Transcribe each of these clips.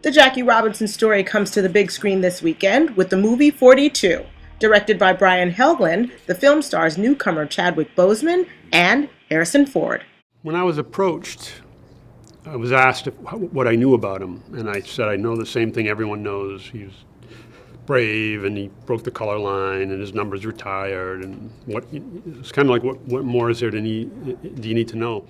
The Jackie Robinson story comes to the big screen this weekend with the movie 42. Directed by Brian Helgeland, the film stars newcomer Chadwick Boseman and Harrison Ford. When I was approached, I was asked what I knew about him, and I said I know the same thing everyone knows. He's brave, and he broke the color line, and his number's retired, and it's kind of like what more is there do you need to know?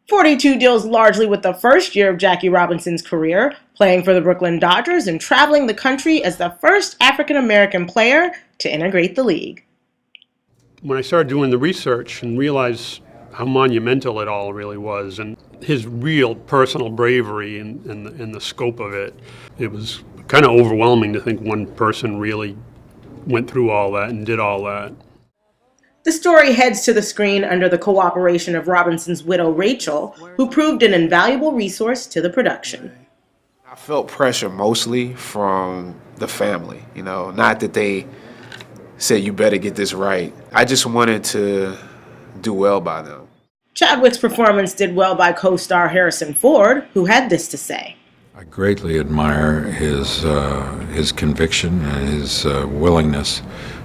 42 deals largely with the first year of Jackie Robinson's career, playing for the Brooklyn Dodgers and traveling the country as the first African-American player to integrate the league. When I started doing the research and realized how monumental it all really was, and his real personal bravery and the scope of it, it was kind of overwhelming to think one person really went through all that and did all that. The story heads to the screen under the cooperation of Robinson's widow, Rachel, who proved an invaluable resource to the production. I felt pressure mostly from the family, not that they said, you better get this right. I just wanted to do well by them. Chadwick's performance did well by co-star Harrison Ford, who had this to say. I greatly admire his conviction and his willingness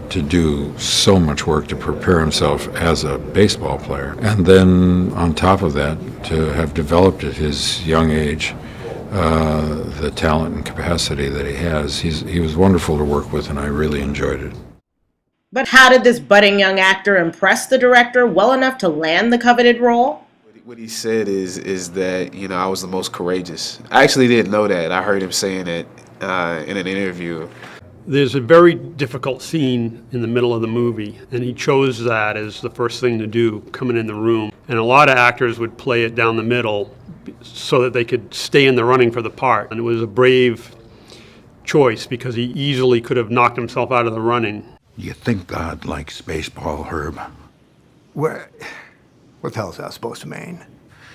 to do so much work to prepare himself as a baseball player. And then on top of that, to have developed at his young age the talent and capacity that he has. He was wonderful to work with, and I really enjoyed it. But how did this budding young actor impress the director well enough to land the coveted role? What he said is that, I was the most courageous. I actually didn't know that. I heard him saying it in an interview. There's a very difficult scene in the middle of the movie, and he chose that as the first thing to do, coming in the room. And a lot of actors would play it down the middle so that they could stay in the running for the part. And it was a brave choice because he easily could have knocked himself out of the running. You think God likes baseball, Herb? What the hell is that supposed to mean?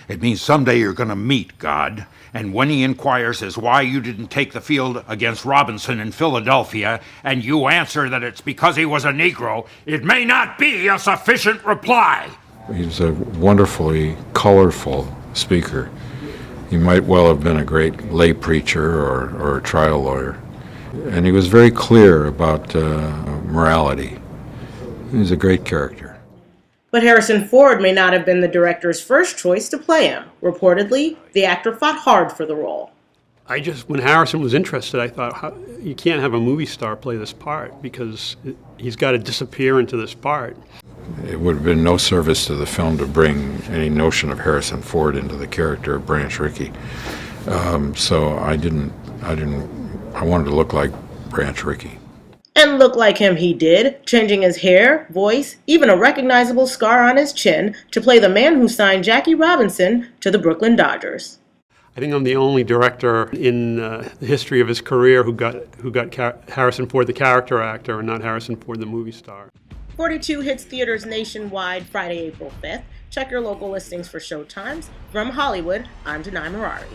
It means someday you're going to meet God, and when he inquires as why you didn't take the field against Robinson in Philadelphia, and you answer that it's because he was a Negro, it may not be a sufficient reply. He was a wonderfully colorful speaker. He might well have been a great lay preacher or a trial lawyer. And he was very clear about morality. He was a great character. But Harrison Ford may not have been the director's first choice to play him. Reportedly, the actor fought hard for the role. When Harrison was interested, I thought, you can't have a movie star play this part because he's got to disappear into this part. It would have been no service to the film to bring any notion of Harrison Ford into the character of Branch Rickey. So I wanted to look like Branch Rickey. And look like him he did, changing his hair, voice, even a recognizable scar on his chin to play the man who signed Jackie Robinson to the Brooklyn Dodgers. I think I'm the only director in the history of his career who got Harrison Ford the character actor and not Harrison Ford the movie star. 42 hits theaters nationwide Friday, April 5th. Check your local listings for showtimes. From Hollywood, I'm Denai Marari.